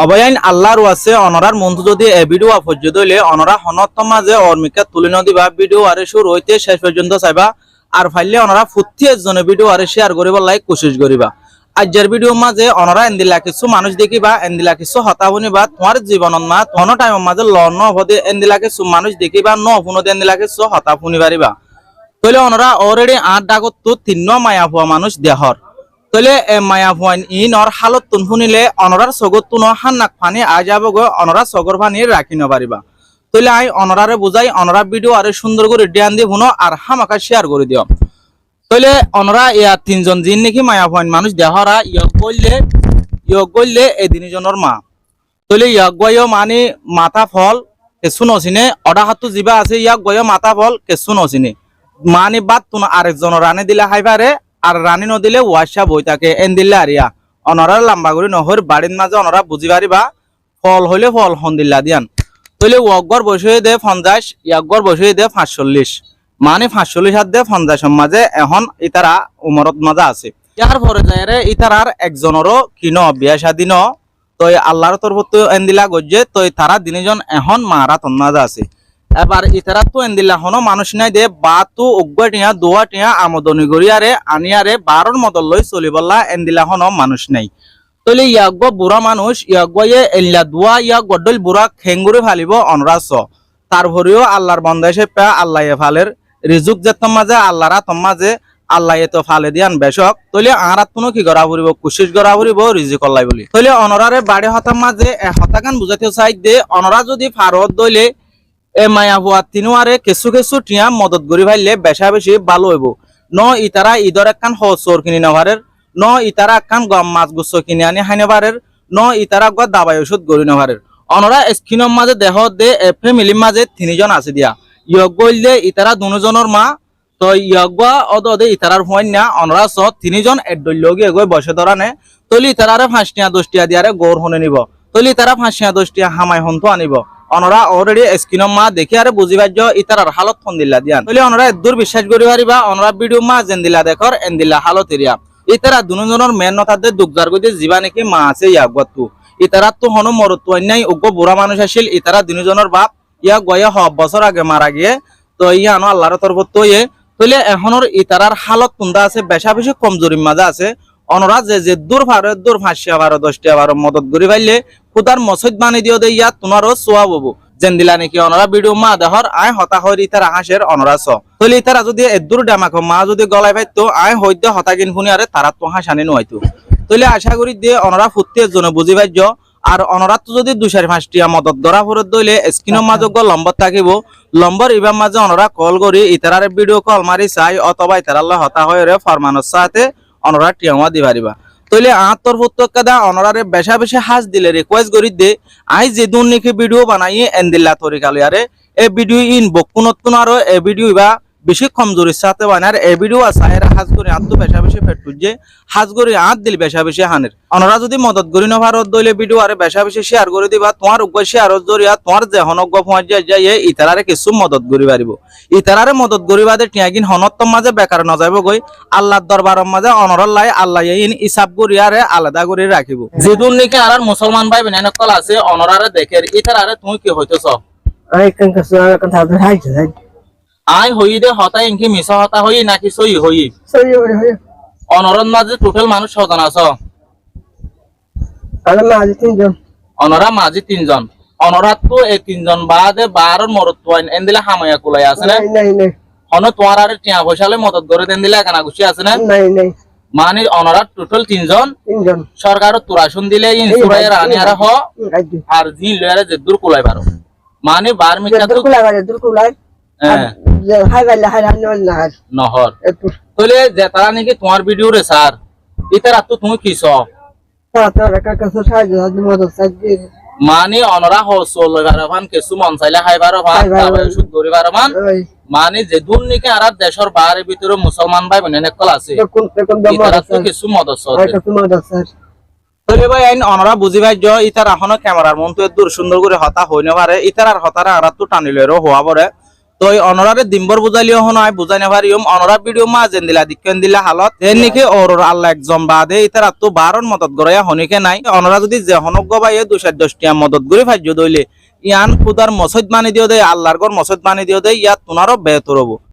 অবয়াইন আল্লাহর আছে অনরার মন্ত্র যদি এ ভিডিও পর্যন্ত হইলে অনরা হনত মাঝে অর্মিকা তুলে নদিবা ভিডিও আরে শুরু হইতে শেষ পর্যন্ত চাইবা আর ফাইলে অনরা ফুটি একজনে ভিডিও আরে শেয়ার করিবার লাই কোশিশ করিবা। আজকের ভিডিও মাঝে অনরা এন্দিলা কিছু মানুষ দেখিবা এন্দিলা কিছু হতা শুনিবা তোমার জীবনত মা তখন টাইমের মাঝে লন হদে এন্দিলা কিছু মানুষ দেখিবা ন শুনতে এন্দিলা কিছু হতা শুনি পারিবা। তাহলে অনরা অলরেডি ৮ ডাগত তো ৩ মায়া হওয়া মানুষ দেহর তলে মায়া ভুয়ান ইনর হালত তুন শুনিলে অনরার সগর তুন হান্নাক ফানি আ যাব গো অনরা সগর ফানি রাখি নপারিবা। তলে আই অনরারে বুঝাই অনরা ভিডিও আরে সুন্দর করে ডিয়ান দি শুনো আর হামাকা শেয়ার করে দিও। তলে অনরা ইয়া ৩জন জিন নাকি মায়া ভুয়ান মানুষ দেহরা ইয়ক গইলে এই তিনজনের মা। তলে ইয়াক গয় মানে মাথা ফল কেসু নচিনে অডা হাতু জিবা আছে ইয়াক গয় মাথা ফল কেসু নচিনে মানে বাদ তুন আরেকজনের রানে দিলে হাই পারে আর রানী নদিলে ওয়াশা বই থাকে এন দিল্লা আরিয়া অনরা লম্বা করে নহর বাড়ির মাঝে অনরা বুঝি পারিবা ফল হইলে ফল হন্দিল্লা দিয়ান। তৈলে ওয়াকগর বসে দে 50 ইয়াকগর বসে দে 45 মানে 45 হাত দে 50 মাঝে এখন ইতারা উমরত মাঝে আছে। ইয়ার পরে যায় ইতারার একজনেরও কিনো বিয়া শাদী ন তই আল্লাহর তরফত এন দিলা গজ্জে তই তারা দিনজন এখন মারা তন্নাজা আছে। এবার ইতারা তো এন্দিলা হনো মানুষ নাই দে বা তো উগ্গটিয়া দোয়াটিয়া আমদনি গড়িয়ারে আনিয়ারে 12 মদল লই চলিবল্লা এন্দিলা হনো মানুষ নাই। তলে ইয়াগ বুড়া মানুষ ইয়াগয়ে এল্লা দোয়া ইয়াগ গডল বুড়া খেঙ্গুরে ফালিব অনরাস তারপরেও আল্লাহর বন্দা এসে পা আল্লাহ ফালের রিজুক যে মাঝে আল্লাহরা মাঝে আল্লাহ তো ফালে দিয়ান বেশক তলে আরাত কোনো কি গড়া ফুরিব কুশিস গড়া ফুরিব রিজিক আল্লাহ বলি। তলে অনরারে বাড়ি হতার মাঝে হতাকান বুঝাতে চাই দে অনরা যদি ফারত দইলে এ মায়া হওয়া তিনুয়ারে কেসু কেসু টিয়া মদত গড়ি ভাইলে বেশা বেশি ভালো হইব ন ইতারা ঈদর একখান হসর কিনি নেবারের ন ইতারা একখান গম মাছ গুচ্ছ কিনে আনি হাই নেবারের ন ইতারা গ দাবাই ওষুধ গড়ি নেবারের। অনরা স্কিনের মাঝে দেহ দে ফ্যামিলির মাঝে 3জন আছে দিয়া ইয়গ গইলে ইতারা দুজনের মা তো ইয়গ অদ দে ইতারার হুয়াইন না অনরা স 3জন এডলগি গই বসে ধরানে তলি ইতারারে 5 টিয়া 10 টিয়া দিয়ারে গড় হনে নিব তলি ইতারা 5 টিয়া 10 টিয়া হামাই হন্তু আনিব। অনরা অলরেডি স্ক্রিনের মা দেখি আরে বুঝি পাইজ ইতারার হালত ফোন দিলা দিয়ান তলে অনরা দূর বিশ্বাস করি পারিবা অনরা ভিডিও মা যেন দিলা দেখর এন দিলা হালত এরিয়া ইতারা দুজনের মেন নথাতে দুগজার গদি জিবা নাকি মা আছে ইয়াগতু ইতারা তো হনো মরতু নাই উগ্র বুড়া মানুষ আসিল ইতারা দুজনের বাপ ইয়া গয়া 10 বছর আগে মারা গিয়ে তো ইয়ানো আল্লাহর তরফত তয়ে তলে এখনের ইতারার হালত কুন্দা আছে বেশা বেশি কমজোরির মাঝে আছে। অনরা যে দূর ভারে দূর 5 টিয়া 12 10 টিয়া 12 মদত গড়ি পাইলে খুদার মসজিদ বানি দিও দে ইয়া তোমারও সোয়া ববু যেন দিলা নাকি অনরা ভিডিও মা দেহর আয় হতা হই ইতারা হাসের অনরা স তলে ইতারা যদি এদুর ডামাকো মা যদি গলাই পাইতো আয় হইতে হতা কিন শুনি আরে তারা তো হাসানি নয়তো তলে আশা করি দিয়ে অনরা ফুটতে জনে বুঝি পাইজ আর অনরা তো যদি 2-5 টিয়া মদত ধরা ফরত দইলে স্ক্রিনের মাঝে গ লম্বর থাকিব লম্বর ইবার মাঝে অনরা কল করি ইতারারে ভিডিও কল মারি চাই অথবা ইতারাল্লাহ হতা হয় রে ফরমানোর সাথে অনরা টিয়াওয়া দি পারিবা। তইলে আত্তর ফুত্তকাদা অনরারে বেশা বেশি হাজ দিলে রিকোয়েস্ট করি দে আই যে দুন নিকে ভিডিও বানাই এন্দিল্লা তরিকালিয়ারে এ ভিডিও ইন বকুনতুন আর এ ভিডিও বা বেশি কমজোরির সাথে বানার এ ভিডিও আসায়ের হাজ করে আত্ম বেশা বেশি ফেটুজে হাজ করে আত দিল বেশা বেশি হানের অনরা যদি মদত করি না ভারত দইলে ভিডিও আরে বেশা বেশি শেয়ার করে দিবা তোমার উগ্র শেয়ার জরিয়া তোমার যে হনজ্ঞ পৌঁছে যায় ইতারারে কিছু মদত করি পারিব ইতারারে মদত করিবাদে টিয়াগিন হনত্তম মাঝে বেকার ন যাইব গই আল্লাহর দরবারের মাঝে অনরল্লাই আল্লাহ ইন হিসাব করিয়ারে আলাদা করে রাখিব। যেদুন নিকে আর মুসলমান ভাই বোন কল আছে অনরারে দেখের ইতারারে তুমি কি হইতেছ আই কান কাছে কান থাকতে হাইছে আই হই দে হতা ইনকি মিছা হতা হই নাকি সই হই হই অনরন মাঝে টোটাল মানুষ কতজন আছো আলা মাঝে 3জন অনরা মাঝে 3জন অনরা তো এই 3জন বাদে 12 মরত ওয়াইন এন্দিলা হামায়া কুলাই আছে না নাই নাই হনো তোমার আরে টিয়া পয়সালে মদত করে দেন দিলা কানা গুছি আছে না নাই নাই মানে অনরা টোটাল 3জন সরকার তুরাশুন দিলে ইনসুরাইয়ের আনি আর হ আর জি লয়ারে যে দূর কুলাই পারো মানে 12 মিটার তো কুলাই বারে দূর কুলাই হ্যাঁ যে হাই বাইলা হাই না নহর তলে যে তারা নাকি তোমার ভিডিও রে স্যার ইতারা তো তুমি কিছ তারা কাছে সাহায্য মদত সাহায্য মানে অনরা হসল লইবারমান কিছু মন চাইলে খাইবারো ভাত তারপরে সুদ করিবারমান মানে যে দুন নিকে আর দেশের বাইরে ভিতরে মুসলমান ভাই বোন নেকল আছে ইতারা তো কিছু মদত স্যার তলে ভাই আইন অনরা বুঝি ভাই জ ইতারা এখনো ক্যামেরার মন তো দূর সুন্দর করে হতা হই না পারে ইতারার হতারা আর তো টানিলেরও হওয়া পরে তো এই অনরারে দিনভর বুঝাইলেও নয় বুঝাই না পারিম অনরা ভিডিও মা যেন দিলা দিকেন দিলা হালত এর নিকে ওর আল্লাহ একজন বাদে ইতার তো বারণ মদত গড়াইয়া হনিকে নাই অনরা যদি যে হনক গবাইয়ে 210 মদত গড়ি ফাইজ দইলে ইয়ান খুদার মসজিদ বানি দিও দে আল্লাহর ঘর মসজিদ বানি দিও দে ইয়াত তুনারও বেহতর হবো।